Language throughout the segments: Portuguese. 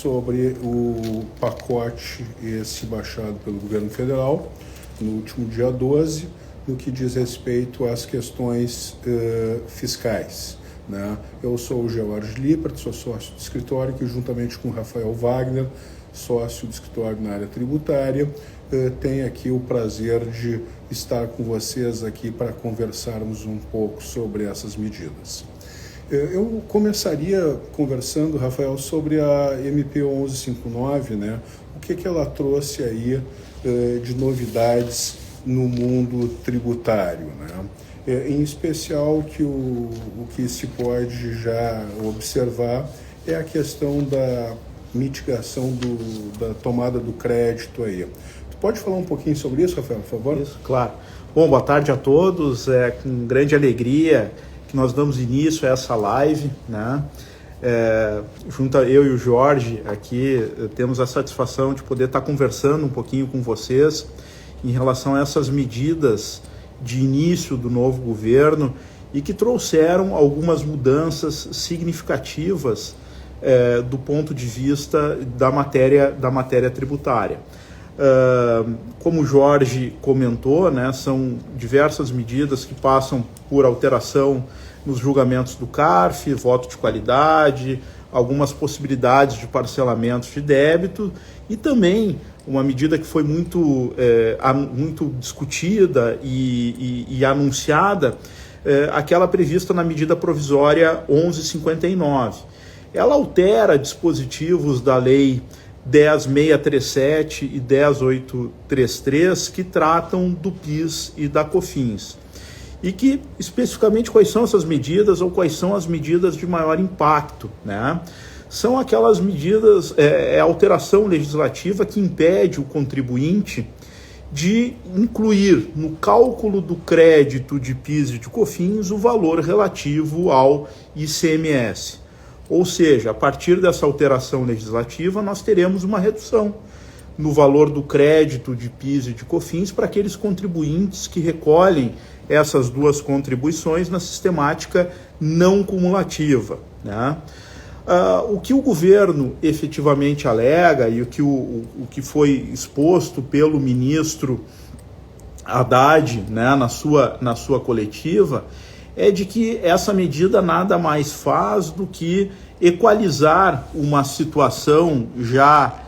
sobre o pacote esse baixado pelo governo federal no último dia 12, no que diz respeito às questões fiscais, né? Eu sou o George Lippert, sou sócio do escritório, que juntamente com o Rafael Wagner, sócio do escritório na área tributária, tem aqui o prazer de estar com vocês aqui para conversarmos um pouco sobre essas medidas. Eu começaria conversando, Rafael, sobre a MP 1159, né? O que ela trouxe aí de novidades no mundo tributário, né? Em especial que o que se pode já observar é a questão da mitigação da tomada do crédito aí. Tu pode falar um pouquinho sobre isso, Rafael, por favor? Isso, claro. Bom, boa tarde a todos. É com grande alegria que nós damos início a essa live, né? Junto a eu e o Jorge aqui, temos a satisfação de poder estar conversando um pouquinho com vocês em relação a essas medidas de início do novo governo e que trouxeram algumas mudanças significativas do ponto de vista da matéria tributária. Como o Jorge comentou, né, são diversas medidas que passam por alteração nos julgamentos do CARF, voto de qualidade, algumas possibilidades de parcelamentos de débito e também uma medida que foi muito discutida e anunciada, aquela prevista na medida provisória 1159. Ela altera dispositivos da lei 10.637 e 10.833 que tratam do PIS e da COFINS. E que, especificamente, quais são essas medidas ou quais são as medidas de maior impacto, né? São aquelas medidas, alteração legislativa que impede o contribuinte de incluir no cálculo do crédito de PIS e de COFINS o valor relativo ao ICMS. Ou seja, a partir dessa alteração legislativa, nós teremos uma redução no valor do crédito de PIS e de COFINS para aqueles contribuintes que recolhem essas duas contribuições na sistemática não cumulativa, né? O que o governo efetivamente alega e o que foi exposto pelo ministro Haddad, né, na sua coletiva, é de que essa medida nada mais faz do que equalizar uma situação já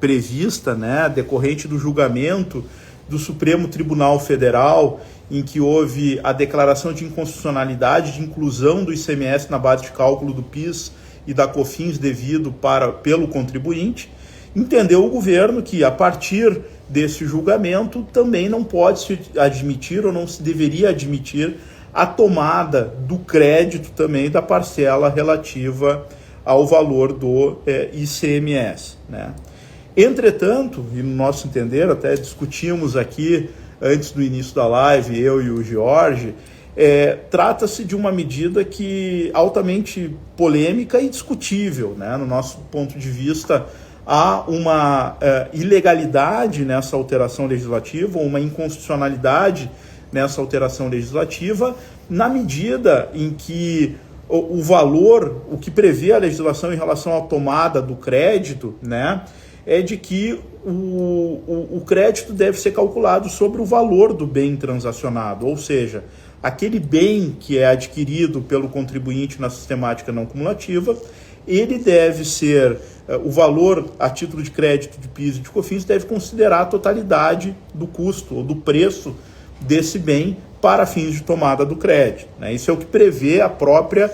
prevista, né, decorrente do julgamento do Supremo Tribunal Federal, em que houve a declaração de inconstitucionalidade de inclusão do ICMS na base de cálculo do PIS e da COFINS devido pelo contribuinte. Entendeu o governo que, a partir desse julgamento, também não pode se admitir ou não se deveria admitir a tomada do crédito também da parcela relativa ao valor do ICMS, né? Entretanto, e no nosso entender, até discutimos aqui antes do início da live, eu e o Jorge, trata-se de uma medida que altamente polêmica e discutível, né? No nosso ponto de vista, há uma ilegalidade nessa alteração legislativa, ou uma inconstitucionalidade nessa alteração legislativa, na medida em que o valor, o que prevê a legislação em relação à tomada do crédito, né, é de que o crédito deve ser calculado sobre o valor do bem transacionado, ou seja, aquele bem que é adquirido pelo contribuinte na sistemática não cumulativa, ele deve ser, o valor a título de crédito de PIS e de COFINS deve considerar a totalidade do custo ou do preço desse bem para fins de tomada do crédito, né? Isso é o que prevê a própria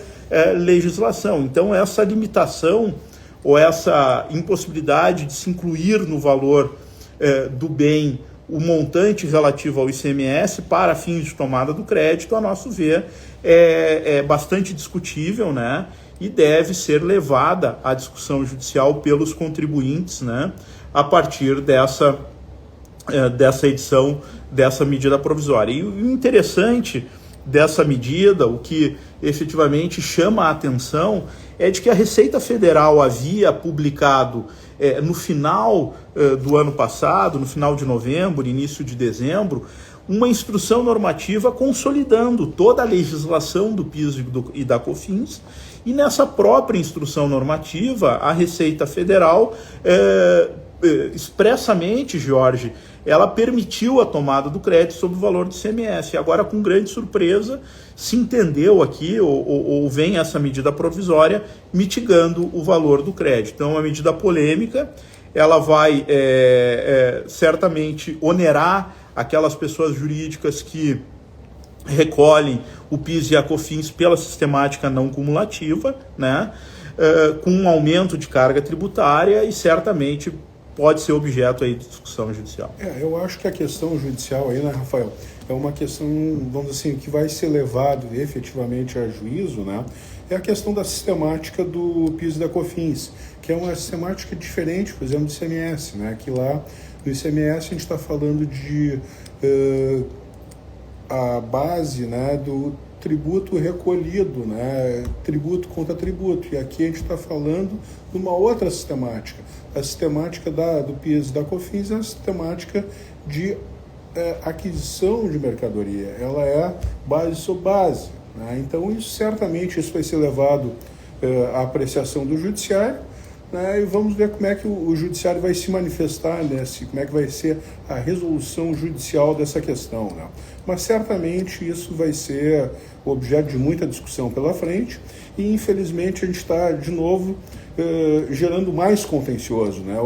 legislação. Então, essa limitação ou essa impossibilidade de se incluir no valor do bem o montante relativo ao ICMS para fins de tomada do crédito, a nosso ver, é bastante discutível, né? E deve ser levada à discussão judicial pelos contribuintes, né? A partir dessa edição dessa medida provisória. E o interessante dessa medida, o que efetivamente chama a atenção, é de que a Receita Federal havia publicado no final do ano passado, no final de novembro, início de dezembro, uma instrução normativa consolidando toda a legislação do PIS e da COFINS E nessa própria instrução normativa, a Receita Federal, expressamente, Jorge, ela permitiu a tomada do crédito sobre o valor do ICMS. E agora, com grande surpresa, se entendeu aqui, ou vem essa medida provisória, mitigando o valor do crédito. Então, é uma medida polêmica, ela vai certamente onerar aquelas pessoas jurídicas que recolhem o PIS e a COFINS pela sistemática não cumulativa, né, com um aumento de carga tributária e certamente pode ser objeto aí de discussão judicial. Eu acho que a questão judicial aí, né, Rafael, é uma questão, vamos dizer assim, que vai ser levado efetivamente a juízo, né, é a questão da sistemática do PIS e da COFINS, que é uma sistemática diferente, por exemplo, do ICMS, né, que lá no ICMS a gente está falando de a base, né, do tributo recolhido, né, tributo contra tributo, e aqui a gente está falando de uma outra sistemática. A sistemática do PIS e da COFINS é a sistemática de aquisição de mercadoria, ela é base sobre base, né? Então certamente isso vai ser levado à apreciação do judiciário, né? E vamos ver como é que o judiciário vai se manifestar, né? Como é que vai ser a resolução judicial dessa questão, né? Mas certamente isso vai ser objeto de muita discussão pela frente e infelizmente a gente está de novo gerando mais contencioso, né?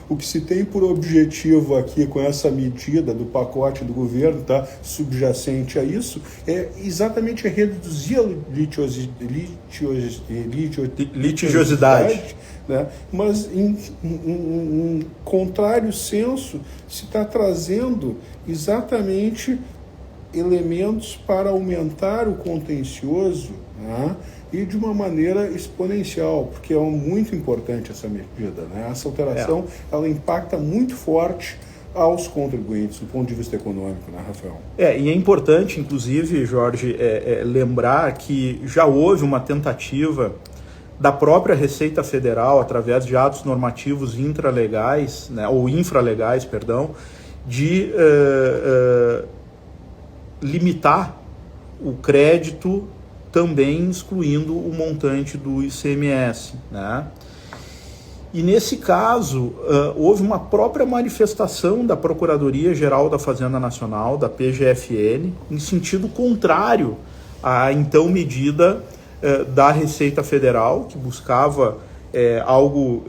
O que se tem por objetivo aqui com essa medida do pacote do governo, tá, subjacente a isso, é exatamente reduzir a litigiosidade, né? Mas em contrário senso se está trazendo exatamente elementos para aumentar o contencioso, né? E de uma maneira exponencial, porque é muito importante essa medida, né? Essa alteração ela impacta muito forte aos contribuintes do ponto de vista econômico, né, Rafael? E é importante, inclusive, Jorge, lembrar que já houve uma tentativa da própria Receita Federal, através de atos normativos intralegais, né, ou infralegais, perdão, de limitar o crédito também excluindo o montante do ICMS, né? E nesse caso, houve uma própria manifestação da Procuradoria-Geral da Fazenda Nacional, da PGFN, em sentido contrário à então medida da Receita Federal, que buscava algo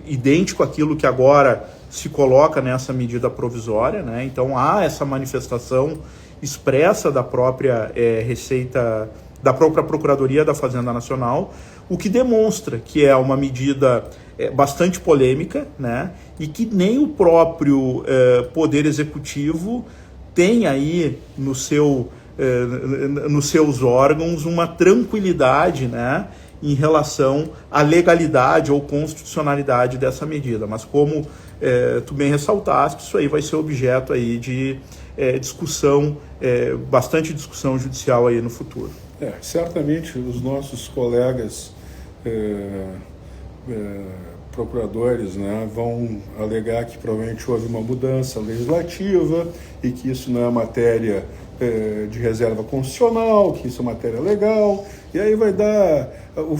idêntico àquilo que agora se coloca nessa medida provisória, né? Então há essa manifestação expressa da própria da própria Procuradoria da Fazenda Nacional, o que demonstra que é uma medida bastante polêmica, né? E que nem o próprio Poder Executivo tem aí nos seus órgãos uma tranquilidade, né, em relação à legalidade ou constitucionalidade dessa medida. Mas como tu bem ressaltaste, isso aí vai ser objeto aí de discussão, bastante discussão judicial aí no futuro. Certamente os nossos colegas procuradores, né, vão alegar que provavelmente houve uma mudança legislativa e que isso não é matéria de reserva constitucional, que isso é matéria legal, e aí vai dar, o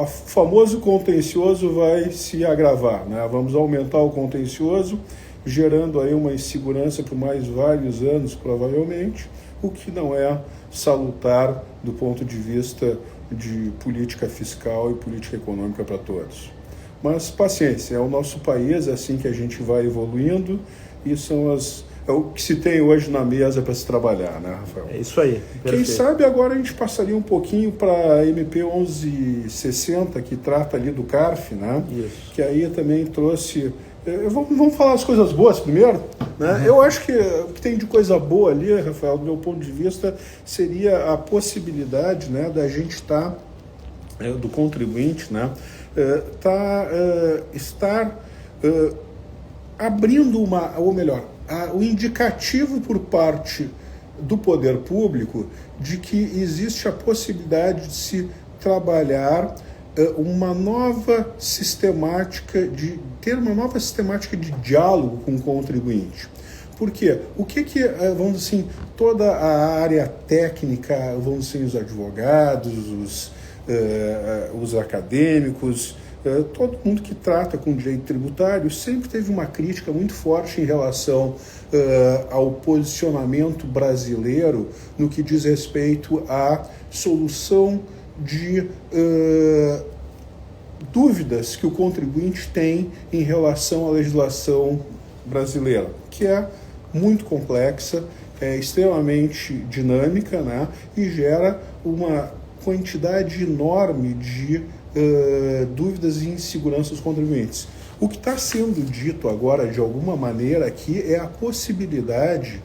famoso contencioso vai se agravar, né? Vamos aumentar o contencioso, gerando aí uma insegurança por mais vários anos, provavelmente, o que não é salutar do ponto de vista de política fiscal e política econômica para todos. Mas paciência, é o nosso país, é assim que a gente vai evoluindo e é o que se tem hoje na mesa para se trabalhar, né, Rafael? É isso aí. Perfeito. Quem sabe agora a gente passaria um pouquinho para a MP 1160, que trata ali do CARF, né? Isso. Que aí também trouxe... Vamos falar as coisas boas primeiro, né? Uhum. Eu acho que o que tem de coisa boa ali, Rafael, do meu ponto de vista, seria a possibilidade, né, da gente estar, do contribuinte, né, estar abrindo ou melhor, o indicativo por parte do poder público de que existe a possibilidade de se trabalhar uma nova sistemática de diálogo com o contribuinte. Por quê? O que, vamos dizer assim, toda a área técnica, vamos dizer, os advogados, os acadêmicos, todo mundo que trata com direito tributário sempre teve uma crítica muito forte em relação ao posicionamento brasileiro no que diz respeito à solução de dúvidas que o contribuinte tem em relação à legislação brasileira, que é muito complexa, é extremamente dinâmica, né, e gera uma quantidade enorme de dúvidas e inseguranças dos contribuintes. O que está sendo dito agora, de alguma maneira, aqui é a possibilidade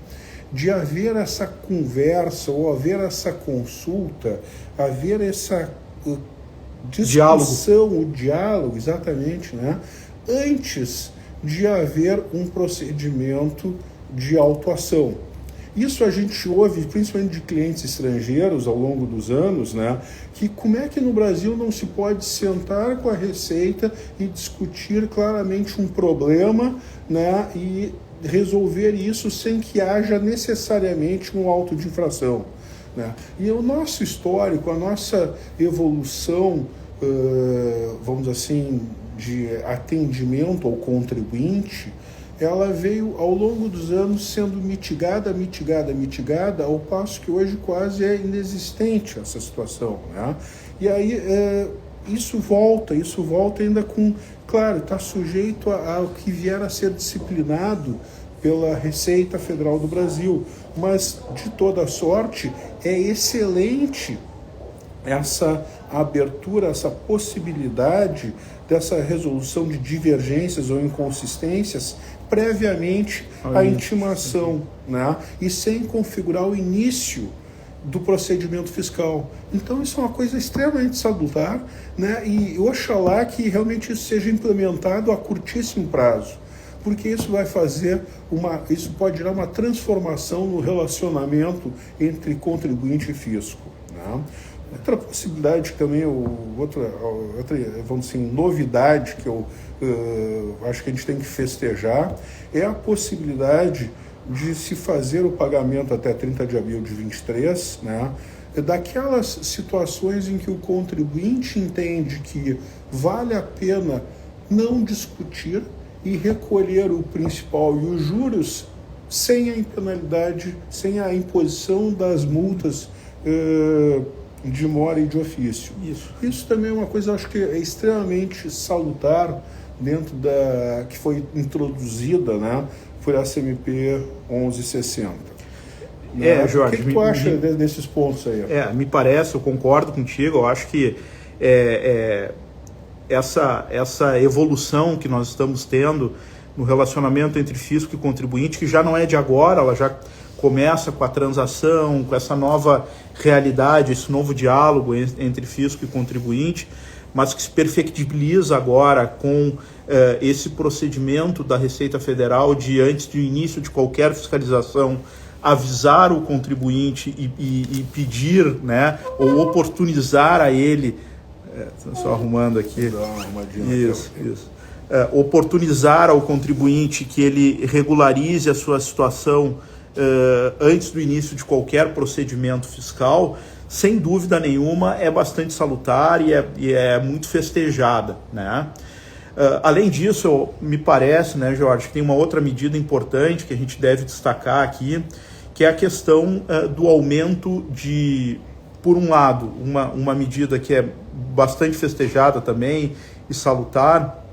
de haver essa conversa, ou haver essa consulta, haver essa discussão, o diálogo, exatamente, né, antes de haver um procedimento de autuação. Isso a gente ouve, principalmente de clientes estrangeiros ao longo dos anos, né, que como é que no Brasil não se pode sentar com a Receita e discutir claramente um problema, né, e resolver isso sem que haja necessariamente um auto de infração, né? E o nosso histórico, a nossa evolução, vamos dizer assim, de atendimento ao contribuinte, ela veio ao longo dos anos sendo mitigada, ao passo que hoje quase é inexistente essa situação, né? E aí isso volta ainda com, claro, está sujeito ao que vier a ser disciplinado pela Receita Federal do Brasil, mas de toda sorte é excelente essa abertura, essa possibilidade dessa resolução de divergências ou inconsistências previamente à intimação, né? E sem configurar o início do procedimento fiscal. Então isso é uma coisa extremamente salutar, né? E oxalá que realmente isso seja implementado a curtíssimo prazo, porque isso vai fazer isso pode gerar uma transformação no relacionamento entre contribuinte e fisco, né? Outra possibilidade também, outra vamos dizer, novidade que eu acho que a gente tem que festejar é a possibilidade de se fazer o pagamento até 30 de abril de 23, né, daquelas situações em que o contribuinte entende que vale a pena não discutir e recolher o principal e os juros sem a penalidade, sem a imposição das multas de mora e de ofício. Isso também é uma coisa, eu acho que é extremamente salutar dentro que foi introduzida, né, por a CMP 1160. Jorge, o que tu acha desses pontos aí? Me parece, eu concordo contigo, eu acho que essa evolução que nós estamos tendo no relacionamento entre fisco e contribuinte, que já não é de agora, ela já começa com a transação, com essa nova realidade, esse novo diálogo entre fisco e contribuinte, mas que se perfectibiliza agora com esse procedimento da Receita Federal de, antes do início de qualquer fiscalização, avisar o contribuinte e pedir, né, ou oportunizar a ele, só arrumando aqui, isso. Oportunizar ao contribuinte que ele regularize a sua situação antes do início de qualquer procedimento fiscal, sem dúvida nenhuma, é bastante salutar e é muito festejada, né? Além disso, me parece, né, Jorge, que tem uma outra medida importante que a gente deve destacar aqui, que é a questão do aumento de, por um lado, uma medida que é bastante festejada também e salutar,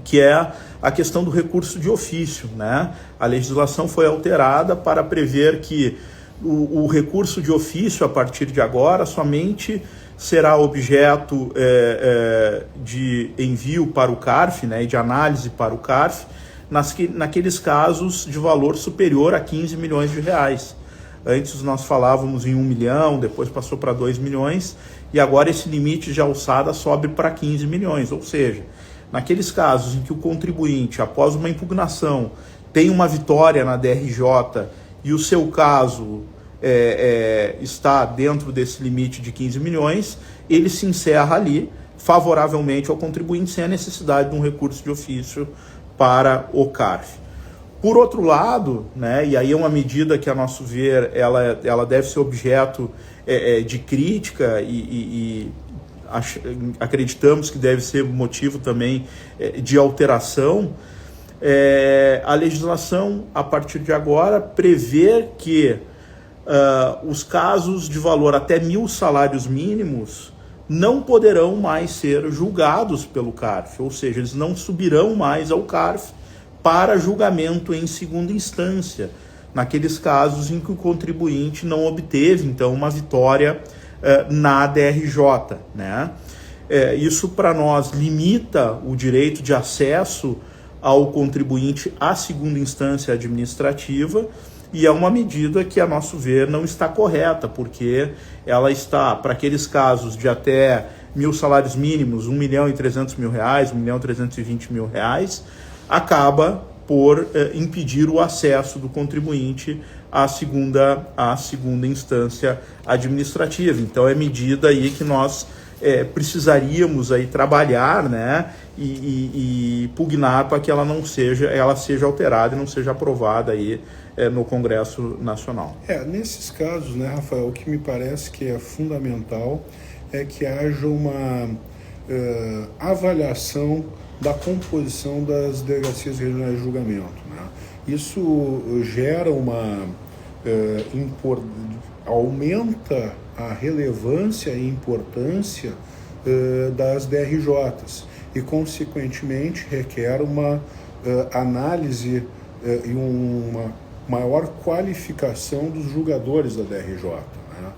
que é a questão do recurso de ofício, né? A legislação foi alterada para prever que o recurso de ofício, a partir de agora, somente será objeto de envio para o CARF, né, e de análise para o CARF, naqueles casos de valor superior a 15 milhões de reais. Antes nós falávamos em 1 milhão, depois passou para 2 milhões, e agora esse limite de alçada sobe para 15 milhões, ou seja, naqueles casos em que o contribuinte, após uma impugnação, tem uma vitória na DRJ e o seu caso está dentro desse limite de 15 milhões, ele se encerra ali favoravelmente ao contribuinte sem a necessidade de um recurso de ofício para o CARF. Por outro lado, né, e aí é uma medida que, a nosso ver, ela deve ser objeto de crítica e acreditamos que deve ser motivo também de alteração, a legislação, a partir de agora, prevê que os casos de valor até 1.000 salários mínimos não poderão mais ser julgados pelo CARF, ou seja, eles não subirão mais ao CARF para julgamento em segunda instância, naqueles casos em que o contribuinte não obteve, então, uma vitória na DRJ, né? Isso, para nós, limita o direito de acesso ao contribuinte à segunda instância administrativa, e é uma medida que, a nosso ver, não está correta, porque ela está, para aqueles casos de até 1.000 salários mínimos, R$1.300.000, R$1.320.000, acaba por impedir o acesso do contribuinte à segunda instância administrativa. Então, é medida aí que nós precisaríamos aí trabalhar, né, e pugnar para que ela seja alterada e não seja aprovada aí no Congresso Nacional. Nesses casos, né, Rafael, o que me parece que é fundamental é que haja uma avaliação da composição das delegacias regionais de julgamento, né? Isso gera aumenta a relevância e importância das DRJs e, consequentemente, requer uma análise e uma maior qualificação dos julgadores da DRJ, né?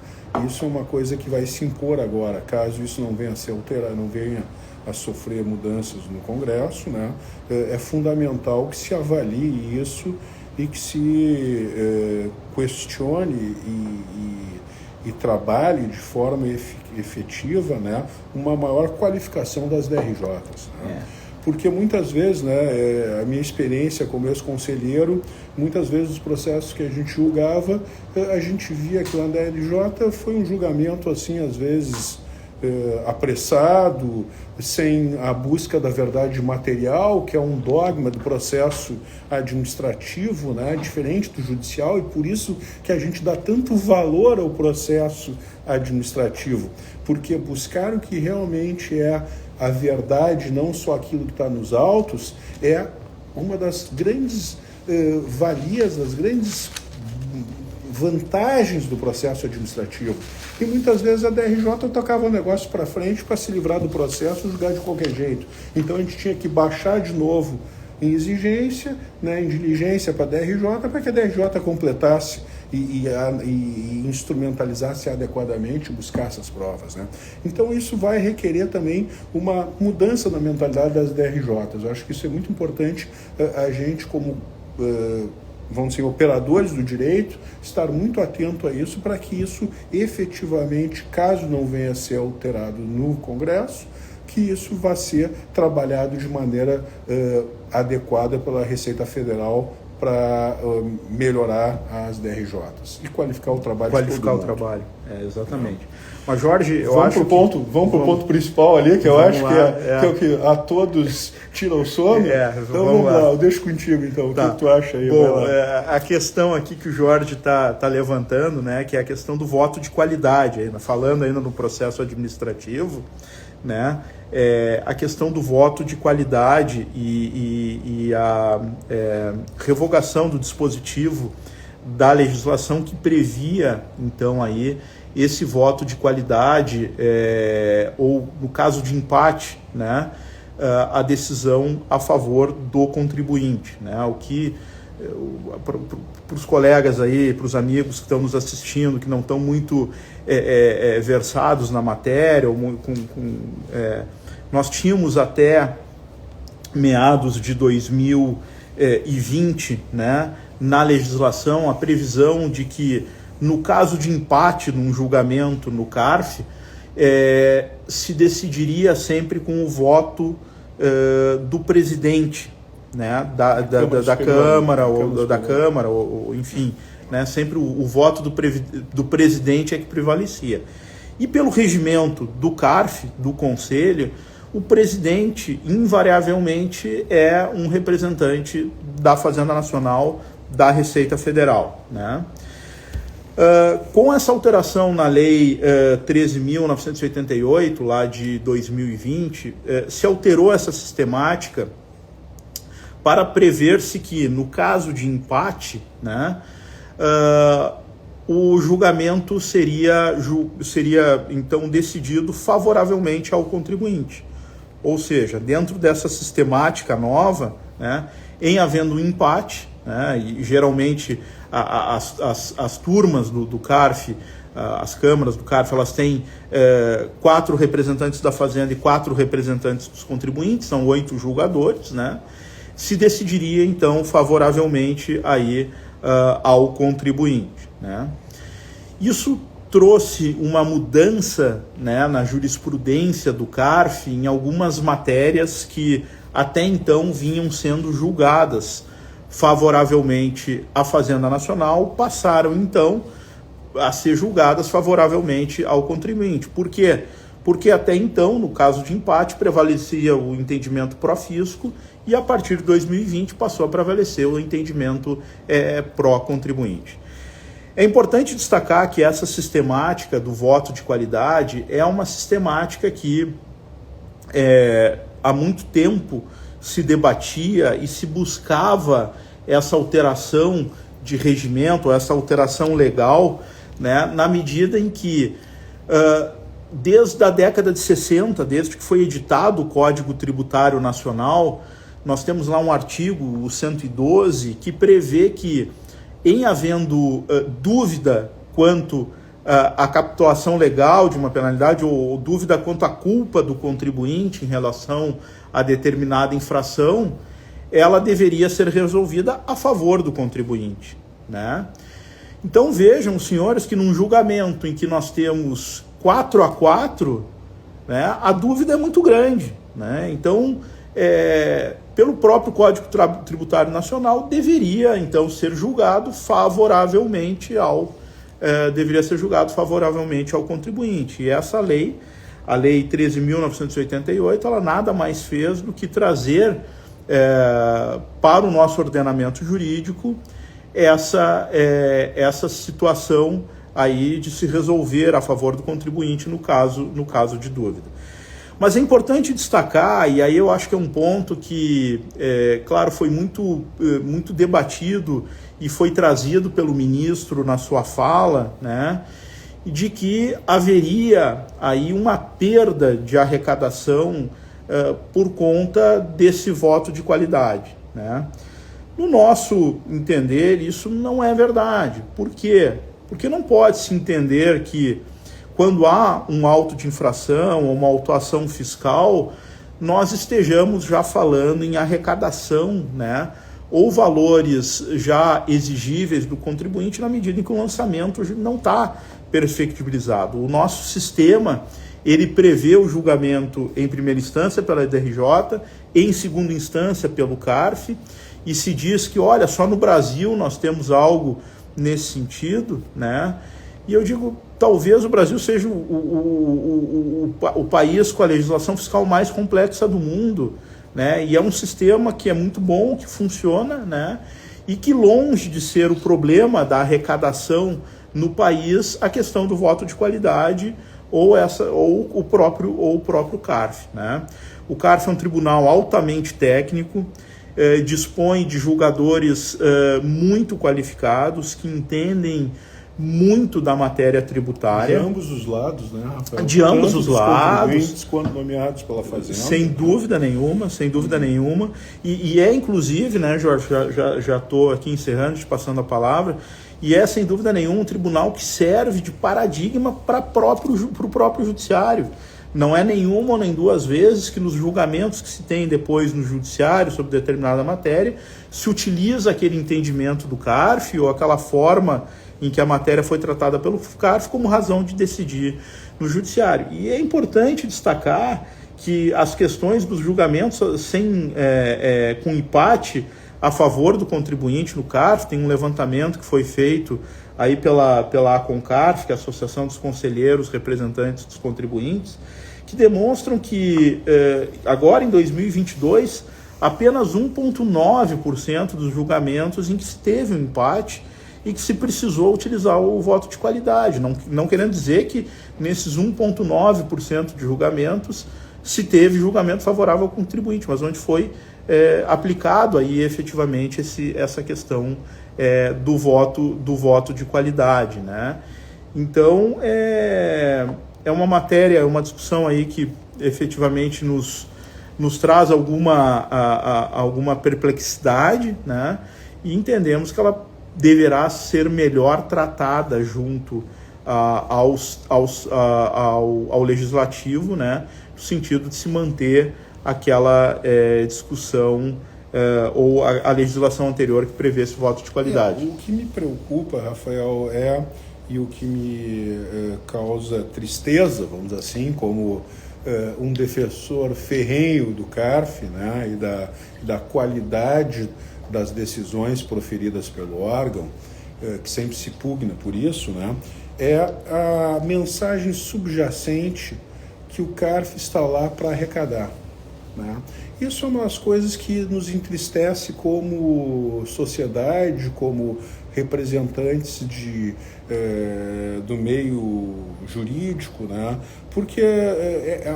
Isso é uma coisa que vai se impor agora, caso isso não venha a ser alterado, não venha a sofrer mudanças no Congresso, né? É fundamental que se avalie isso e que se questione e trabalhe de forma efetiva, né, uma maior qualificação das DRJs, né? Porque muitas vezes, né, a minha experiência como ex-conselheiro, muitas vezes os processos que a gente julgava, a gente via que lá na DRJ foi um julgamento, assim, às vezes apressado, sem a busca da verdade material, que é um dogma do processo administrativo, né, diferente do judicial, e por isso que a gente dá tanto valor ao processo administrativo, porque buscar o que realmente é a verdade, não só aquilo que está nos autos, é uma das grandes valias, das grandes vantagens do processo administrativo. E muitas vezes a DRJ tocava o negócio para frente para se livrar do processo e julgar de qualquer jeito. Então a gente tinha que baixar de novo em exigência, né, em diligência para a DRJ, para que a DRJ completasse e instrumentalizasse adequadamente, buscasse as provas, né? Então isso vai requerer também uma mudança na mentalidade das DRJs. Eu acho que isso é muito importante, a gente como vamos ser operadores do direito, estar muito atento a isso para que isso efetivamente, caso não venha a ser alterado no Congresso, que isso vá ser trabalhado de maneira adequada pela Receita Federal para melhorar as DRJs e qualificar o trabalho de todo mundo. Qualificar o trabalho, exatamente. Mas, Jorge, vamos para o ponto principal ali, que eu acho que é o que a todos tira o sono. Então vamos lá, eu deixo contigo então, tá. O que tu acha aí? Bom, a questão aqui que o Jorge está levantando, né, que é a questão do voto de qualidade, ainda, falando ainda no processo administrativo, né, a questão do voto de qualidade e a revogação do dispositivo da legislação que previa, então, aí, esse voto de qualidade, ou no caso de empate, né, a decisão a favor do contribuinte, né, o que para os colegas aí, para os amigos que estão nos assistindo, que não estão muito versados na matéria, nós tínhamos até meados de 2020, né, na legislação, a previsão de que, no caso de empate num julgamento no CARF, se decidiria sempre com o voto do presidente, né, da Câmara, ou enfim, né, sempre o voto do presidente é que prevalecia. E pelo regimento do CARF, do Conselho, o presidente, invariavelmente, é um representante da Fazenda Nacional, da Receita Federal, né? Com essa alteração na Lei 13.988, lá de 2020, se alterou essa sistemática para prever-se que, no caso de empate, né, o julgamento seria então decidido favoravelmente ao contribuinte. Ou seja, dentro dessa sistemática nova, né, em havendo um empate, né, e geralmente as turmas do CARF, as câmaras do CARF, elas têm 4 representantes da Fazenda e 4 representantes dos contribuintes, são 8 julgadores, né, se decidiria então favoravelmente aí, ao contribuinte, né. Isso trouxe uma mudança, né, na jurisprudência do CARF em algumas matérias que até então vinham sendo julgadas favoravelmente à Fazenda Nacional, passaram então a ser julgadas favoravelmente ao contribuinte. Por quê? Porque até então, no caso de empate, prevalecia o entendimento pró-fisco e a partir de 2020 passou a prevalecer o entendimento pró-contribuinte. É importante destacar que essa sistemática do voto de qualidade é uma sistemática que há muito tempo se debatia e se buscava essa alteração de regimento, essa alteração legal, né, na medida em que, desde a década de 60, desde que foi editado o Código Tributário Nacional, nós temos lá um artigo, o 112, que prevê que, em havendo dúvida quanto à captação legal de uma penalidade ou dúvida quanto à culpa do contribuinte em relação a determinada infração, ela deveria ser resolvida a favor do contribuinte, né? Então vejam, senhores, que num julgamento em que nós temos 4-4, né, a dúvida é muito grande, né? Então, pelo próprio Código Tributário Nacional, deveria então ser julgado favoravelmente ao contribuinte. E essa lei, a Lei 13.988, ela nada mais fez do que trazer para o nosso ordenamento jurídico essa situação aí de se resolver a favor do contribuinte no caso de dúvida. Mas é importante destacar, e aí eu acho que é um ponto que, claro, foi muito debatido e foi trazido pelo ministro na sua fala, né, de que haveria aí uma perda de arrecadação por conta desse voto de qualidade, né? No nosso entender, isso não é verdade. Por quê? Porque não pode se entender que, quando há um auto de infração ou uma autuação fiscal, nós estejamos já falando em arrecadação, né, ou valores já exigíveis do contribuinte na medida em que o lançamento não está perfectibilizado. O nosso sistema, ele prevê o julgamento em primeira instância pela DRJ, em segunda instância pelo CARF, e se diz que, olha, só no Brasil nós temos algo nesse sentido, né? E eu digo, talvez o Brasil seja o país com a legislação fiscal mais complexa do mundo, né? E é um sistema que é muito bom, que funciona, né? E que, longe de ser o problema da arrecadação no país, a questão do voto de qualidade ou o próprio CARF, né? O CARF é um tribunal altamente técnico, dispõe de julgadores muito qualificados, que entendem muito da matéria tributária. De ambos os lados, né, Rafael? De ambos os lados. Quando nomeados pela Fazenda. Sem dúvida nenhuma, sem dúvida nenhuma. E inclusive, né, Jorge, já estou aqui encerrando, te passando a palavra, e é, sem dúvida nenhuma, um tribunal que serve de paradigma para o próprio judiciário. Não é nenhuma ou nem duas vezes que nos julgamentos que se tem depois no judiciário sobre determinada matéria, se utiliza aquele entendimento do CARF ou aquela forma em que a matéria foi tratada pelo CARF como razão de decidir no judiciário. E é importante destacar que as questões dos julgamentos com empate a favor do contribuinte no CARF, tem um levantamento que foi feito aí pela ACONCARF, que é a Associação dos Conselheiros Representantes dos Contribuintes, que demonstram que agora em 2022 apenas 1,9% dos julgamentos em que se teve um empate e que se precisou utilizar o voto de qualidade, não querendo dizer que nesses 1,9% de julgamentos se teve julgamento favorável ao contribuinte, mas onde foi aplicado aí efetivamente essa questão do voto de qualidade, né? Então é uma matéria, uma discussão aí que efetivamente nos traz alguma perplexidade, né? E entendemos que ela deverá ser melhor tratada junto ao legislativo, né? No sentido de se manter aquela discussão ou a legislação anterior que prevê esse voto de qualidade. O que me preocupa, Rafael, e o que me causa tristeza, vamos dizer assim, como um defensor ferrenho do CARF, né, e da qualidade das decisões proferidas pelo órgão, que sempre se pugna por isso, né, é a mensagem subjacente que o CARF está lá para arrecadar, né? Isso é uma das coisas que nos entristece como sociedade, como representantes do meio jurídico, né? Porque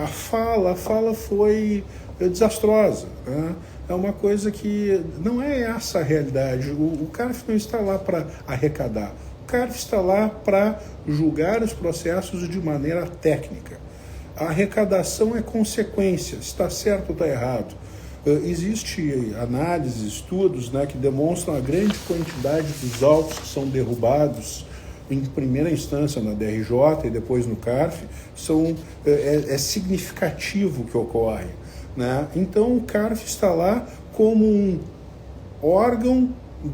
a fala foi desastrosa, né? É uma coisa que não é essa a realidade. O CARF não está lá para arrecadar. O CARF está lá para julgar os processos de maneira técnica. A arrecadação é consequência, está certo ou está errado. Existe análises, estudos, né, que demonstram a grande quantidade dos autos que são derrubados em primeira instância na DRJ e depois no CARF, é significativo o que ocorre, né? Então o CARF está lá como um órgão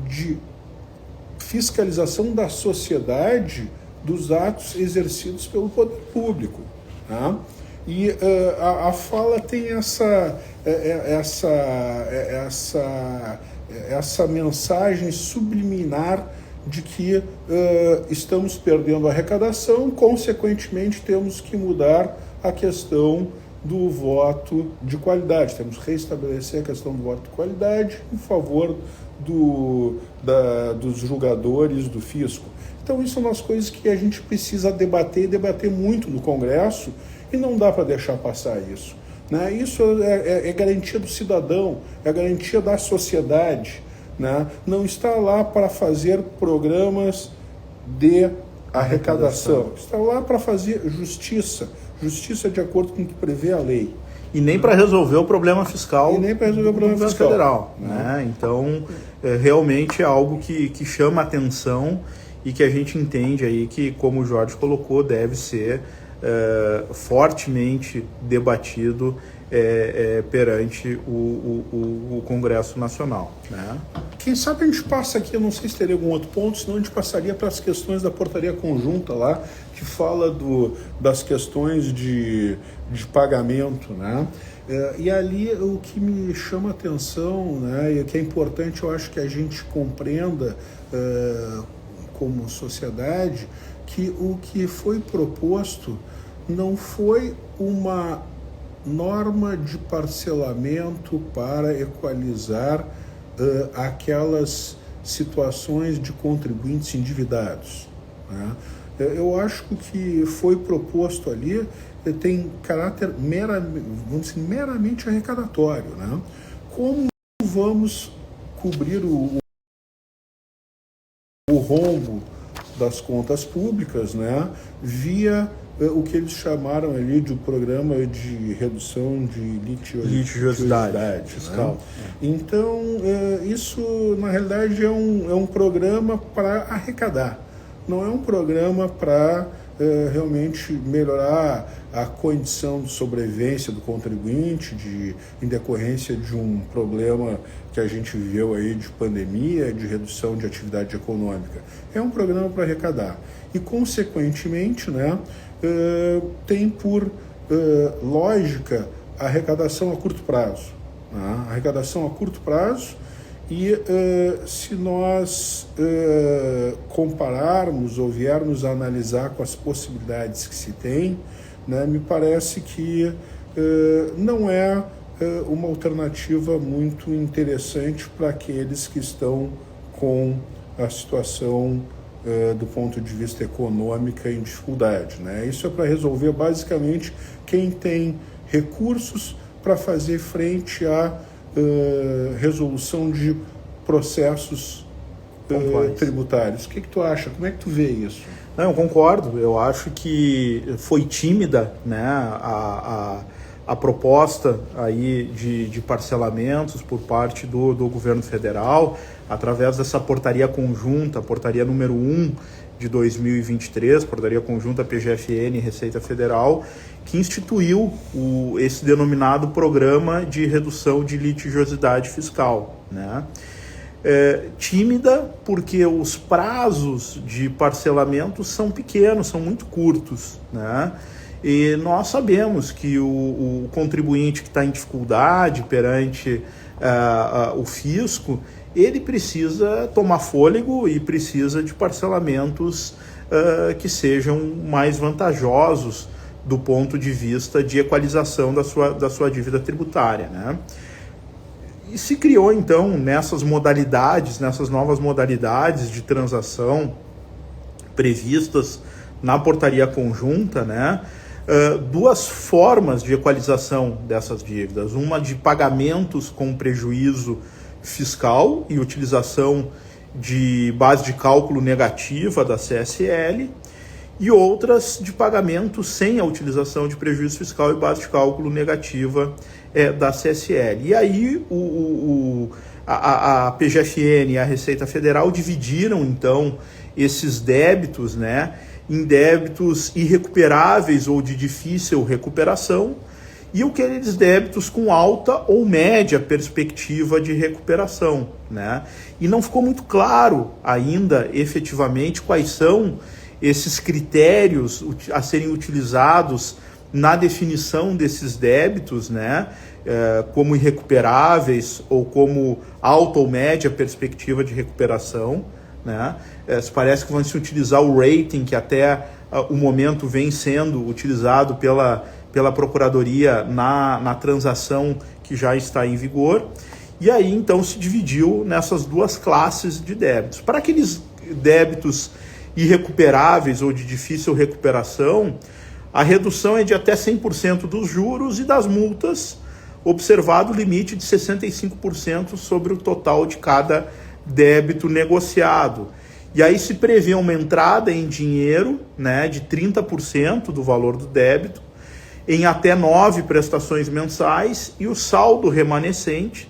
de fiscalização da sociedade dos atos exercidos pelo poder público, tá? E a fala tem essa mensagem subliminar de que estamos perdendo a arrecadação, consequentemente temos que mudar a questão do voto de qualidade, temos que reestabelecer a questão do voto de qualidade em favor dos julgadores do fisco. Então isso são umas coisas que a gente precisa debater e debater muito no Congresso, e não dá para deixar passar isso, né? Isso é garantia do cidadão, é garantia da sociedade, né? Não está lá para fazer programas de arrecadação, está lá para fazer justiça de acordo com o que prevê a lei. E nem para resolver o problema fiscal do governo federal, né? Então, realmente é algo que chama atenção e que a gente entende aí que, como o Jorge colocou, deve ser fortemente debatido perante o Congresso Nacional, né? Quem sabe a gente passa aqui, eu não sei se teria algum outro ponto, senão a gente passaria para as questões da portaria conjunta lá, que fala das questões de pagamento, né? E ali o que me chama a atenção, né, e que é importante, eu acho que a gente compreenda como sociedade, que o que foi proposto não foi uma norma de parcelamento para equalizar aquelas situações de contribuintes endividados, né? Eu acho que o que foi proposto ali tem caráter meramente arrecadatório, né? Como vamos cobrir o rombo das contas públicas, né, via o que eles chamaram ali de programa de redução de litigiosidade fiscal. Né? Então, isso, na realidade, é um programa para arrecadar, não é um programa para realmente melhorar a condição de sobrevivência do contribuinte em decorrência de um problema que a gente viveu aí de pandemia, de redução de atividade econômica. É um programa para arrecadar. E, consequentemente, né, tem por lógica a arrecadação a curto prazo. Né? Arrecadação a curto prazo, e se nós compararmos ou viermos a analisar com as possibilidades que se tem, né, me parece que não é uma alternativa muito interessante para aqueles que estão com a situação do ponto de vista econômico em dificuldade, né? Isso é para resolver basicamente quem tem recursos para fazer frente à resolução de processos tributários. O que tu acha? Como é que tu vê isso? Não, eu concordo. Eu acho que foi tímida, né, a proposta aí de parcelamentos por parte do governo federal, através dessa portaria conjunta, portaria número 1 de 2023, portaria conjunta PGFN e Receita Federal, que instituiu esse denominado Programa de Redução de Litigiosidade Fiscal, né? Tímida porque os prazos de parcelamento são pequenos, são muito curtos, né? E nós sabemos que o contribuinte que está em dificuldade perante o fisco, ele precisa tomar fôlego e precisa de parcelamentos que sejam mais vantajosos do ponto de vista de equalização da sua dívida tributária, né? E se criou, então, nessas novas modalidades de transação previstas na portaria conjunta, né, duas formas de equalização dessas dívidas. Uma de pagamentos com prejuízo fiscal e utilização de base de cálculo negativa da CSL, e outras de pagamento sem a utilização de prejuízo fiscal e base de cálculo negativa da CSL. E aí a PGFN e a Receita Federal dividiram, então, esses débitos, né, em débitos irrecuperáveis ou de difícil recuperação e aqueles débitos com alta ou média perspectiva de recuperação, né? E não ficou muito claro ainda, efetivamente, quais são esses critérios a serem utilizados na definição desses débitos, né, como irrecuperáveis ou como alta ou média perspectiva de recuperação, né? Parece que vão se utilizar o rating, que até o momento vem sendo utilizado pela Procuradoria na transação que já está em vigor, e aí então se dividiu nessas duas classes de débitos. Para aqueles débitos irrecuperáveis ou de difícil recuperação, a redução é de até 100% dos juros e das multas, observado o limite de 65% sobre o total de cada débito negociado. E aí se prevê uma entrada em dinheiro, né, de 30% do valor do débito, em até 9 prestações mensais, e o saldo remanescente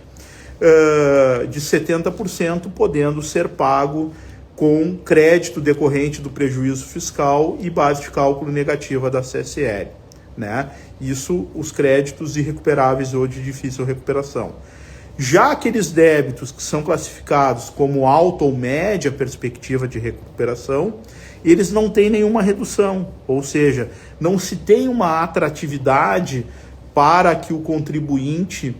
de 70% podendo ser pago com crédito decorrente do prejuízo fiscal e base de cálculo negativa da CSL, né? Isso, os créditos irrecuperáveis ou de difícil recuperação. Já aqueles débitos que são classificados como alta ou média perspectiva de recuperação, eles não têm nenhuma redução, ou seja, não se tem uma atratividade para que o contribuinte,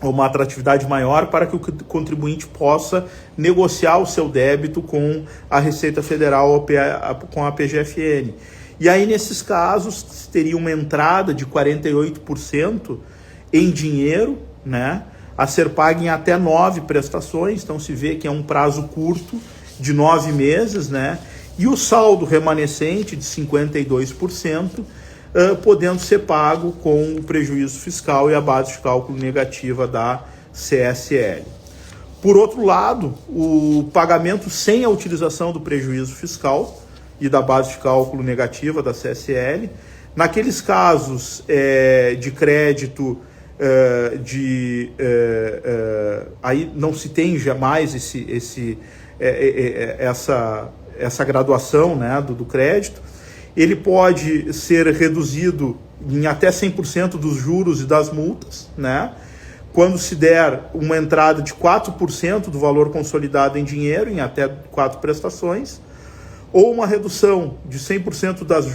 ou uma atratividade maior para que o contribuinte possa negociar o seu débito com a Receita Federal ou com a PGFN. E aí, nesses casos, teria uma entrada de 48% em dinheiro, né, a ser paga em até 9 prestações, então se vê que é um prazo curto de 9 meses, né, e o saldo remanescente de 52%, podendo ser pago com o prejuízo fiscal e a base de cálculo negativa da CSL. Por outro lado, o pagamento sem a utilização do prejuízo fiscal e da base de cálculo negativa da CSL, naqueles casos de crédito, aí não se tem jamais essa graduação, né, do crédito. Ele pode ser reduzido em até 100% dos juros e das multas, né? Quando se der uma entrada de 4% do valor consolidado em dinheiro, em até 4 prestações, ou uma redução de 100% dos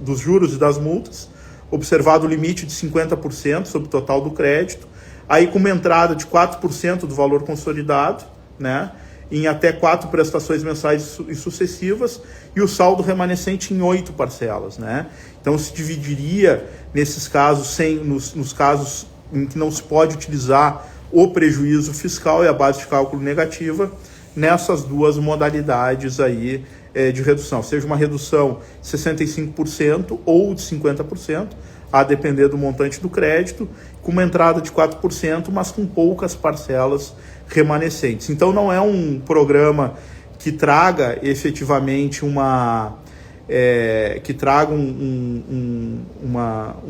dos juros e das multas, observado o limite de 50% sobre o total do crédito, aí com uma entrada de 4% do valor consolidado, né? em até 4 prestações mensais e sucessivas, e o saldo remanescente em 8 parcelas, né? Então se dividiria nesses casos, nos casos em que não se pode utilizar o prejuízo fiscal e a base de cálculo negativa, nessas duas modalidades aí de redução, seja uma redução de 65% ou de 50%, a depender do montante do crédito, com uma entrada de 4%, mas com poucas parcelas remanescentes. Então não é um programa que traga efetivamente uma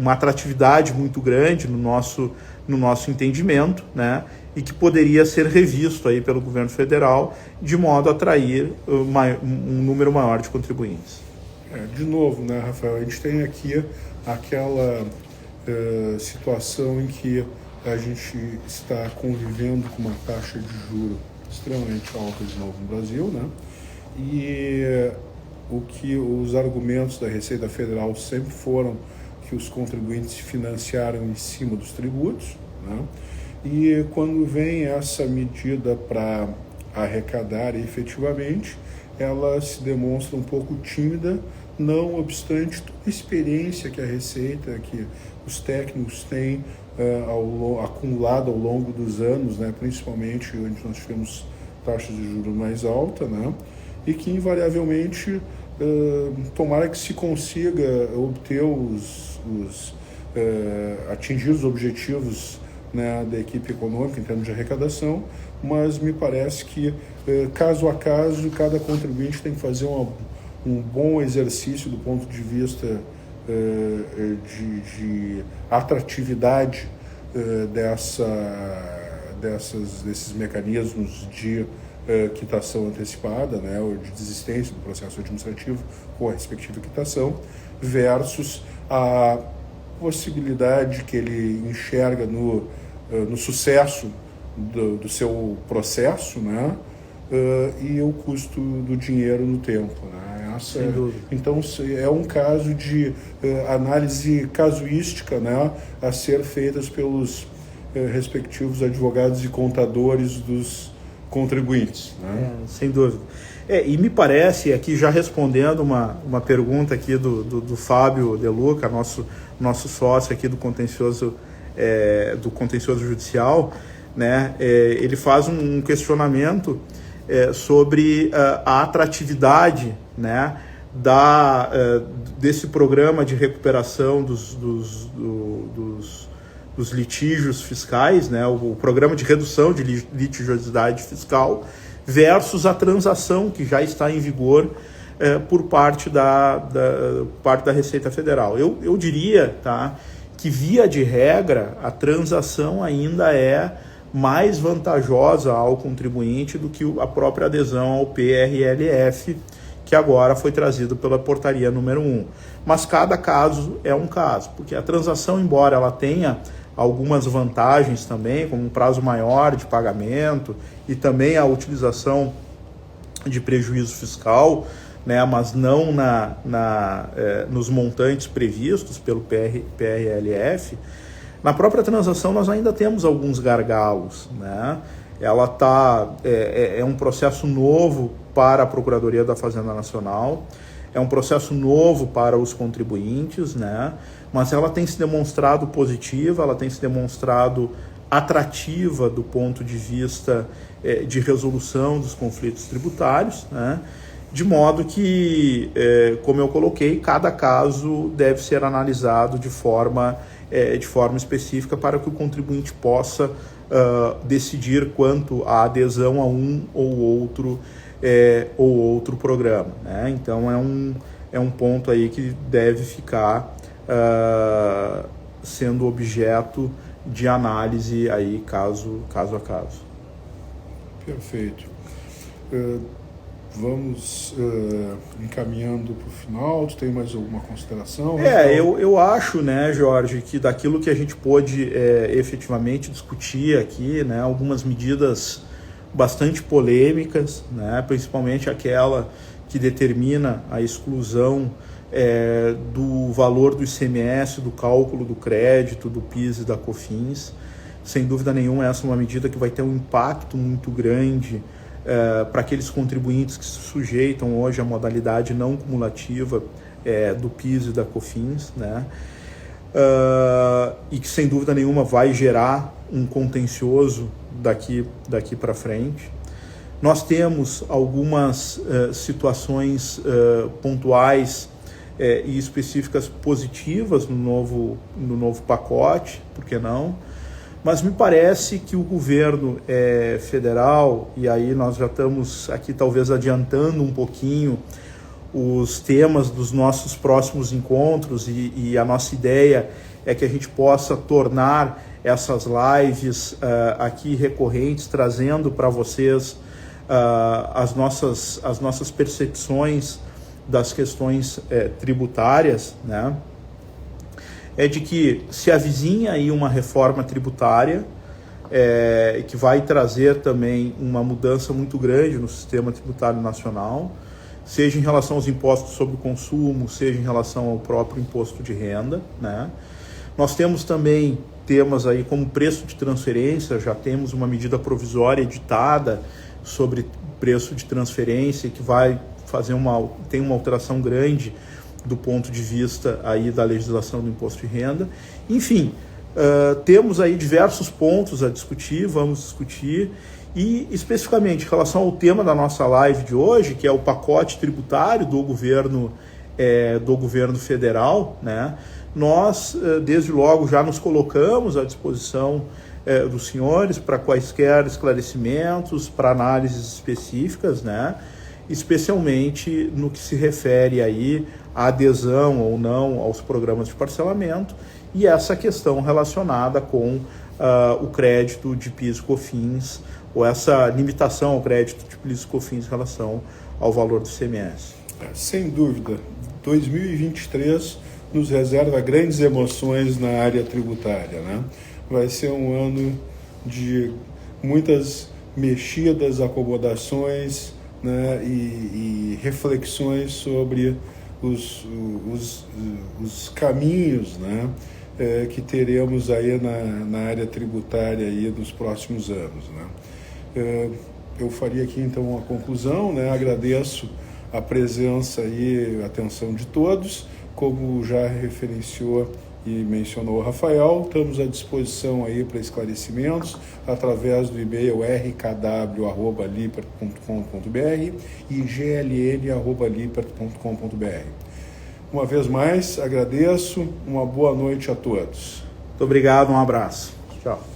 atratividade muito grande no nosso entendimento, né? E que poderia ser revisto aí pelo governo federal de modo a atrair um número maior de contribuintes. De novo, né, Rafael, a gente tem aqui aquela situação em que a gente está convivendo com uma taxa de juros extremamente alta de novo no Brasil, né? E o que os argumentos da Receita Federal sempre foram que os contribuintes se financiaram em cima dos tributos, né? E quando vem essa medida para arrecadar efetivamente, ela se demonstra um pouco tímida, não obstante toda a experiência que a Receita, que os técnicos têm acumulado ao longo dos anos, né, principalmente onde nós tivemos taxas de juros mais altas, né, e que invariavelmente tomara que se consiga obter atingir os objetivos, né, da equipe econômica em termos de arrecadação, mas me parece que caso a caso cada contribuinte tem que fazer um bom exercício do ponto de vista de atratividade desses mecanismos de quitação antecipada, né, ou de desistência do processo administrativo com a respectiva quitação, versus a possibilidade que ele enxerga no sucesso do seu processo, né, e o custo do dinheiro no tempo, né? Então é um caso de análise casuística, né, a ser feitas pelos respectivos advogados e contadores dos contribuintes, né? Sem dúvida. E me parece, aqui já respondendo uma pergunta aqui do Fábio De Luca, nosso sócio aqui do contencioso judicial, né? Ele faz um questionamento sobre a atratividade, né, desse programa de recuperação dos litígios fiscais, né, o programa de redução de litigiosidade fiscal, versus a transação que já está em vigor por parte da Receita Federal. Eu diria, tá, que via de regra a transação ainda é mais vantajosa ao contribuinte do que a própria adesão ao PRLF, que agora foi trazido pela portaria número 1. Mas cada caso é um caso, porque a transação, embora ela tenha algumas vantagens também, como um prazo maior de pagamento e também a utilização de prejuízo fiscal, né, mas não nos montantes previstos pelo PRLF, na própria transação nós ainda temos alguns gargalos, né? Ela é um processo novo para a Procuradoria da Fazenda Nacional, é um processo novo para os contribuintes, né? Mas ela tem se demonstrado positiva, ela tem se demonstrado atrativa do ponto de vista de resolução dos conflitos tributários, né? De modo que, como eu coloquei, cada caso deve ser analisado de forma específica para que o contribuinte possa decidir quanto à adesão a um ou outro programa, né? Então é um ponto aí que deve ficar sendo objeto de análise aí caso a caso. Perfeito. Vamos encaminhando para o final. Tu tem mais alguma consideração? Eu acho, né, Jorge, que daquilo que a gente pôde efetivamente discutir aqui, né, algumas medidas bastante polêmicas, né, principalmente aquela que determina a exclusão do valor do ICMS, do cálculo do crédito, do PIS e da COFINS. Sem dúvida nenhuma, essa é uma medida que vai ter um impacto muito grande para aqueles contribuintes que se sujeitam hoje à modalidade não cumulativa do PIS e da COFINS, né? E que sem dúvida nenhuma vai gerar um contencioso daqui para frente. Nós temos algumas situações pontuais e específicas positivas no novo pacote, por que não? Mas me parece que o governo federal, e aí nós já estamos aqui talvez adiantando um pouquinho os temas dos nossos próximos encontros, e a nossa ideia é que a gente possa tornar essas lives aqui recorrentes, trazendo para vocês as nossas percepções das questões tributárias, né? É de que se avizinha aí uma reforma tributária que vai trazer também uma mudança muito grande no sistema tributário nacional, seja em relação aos impostos sobre o consumo, seja em relação ao próprio imposto de renda, né? Nós temos também temas aí como preço de transferência, já temos uma medida provisória editada sobre preço de transferência que vai fazer tem uma alteração grande do ponto de vista aí da legislação do imposto de renda. Enfim, temos aí diversos pontos a discutir, vamos discutir, e especificamente em relação ao tema da nossa live de hoje, que é o pacote tributário do governo federal, né? Nós, desde logo, já nos colocamos à disposição dos senhores para quaisquer esclarecimentos, para análises específicas, né? Especialmente no que se refere aí à adesão ou não aos programas de parcelamento e essa questão relacionada com o crédito de PIS e COFINS, ou essa limitação ao crédito de PIS e COFINS em relação ao valor do ICMS. Sem dúvida, 2023 nos reserva grandes emoções na área tributária, né? Vai ser um ano de muitas mexidas, acomodações, né, e reflexões sobre os caminhos, né, que teremos aí na área tributária aí dos próximos anos, né. Eu faria aqui então uma conclusão, né, agradeço a presença e a atenção de todos, como já referenciou e mencionou o Rafael, estamos à disposição aí para esclarecimentos através do e-mail rkw@lipert.com.br e gln@lipert.com.br. Uma vez mais, agradeço, uma boa noite a todos. Muito obrigado, um abraço. Tchau.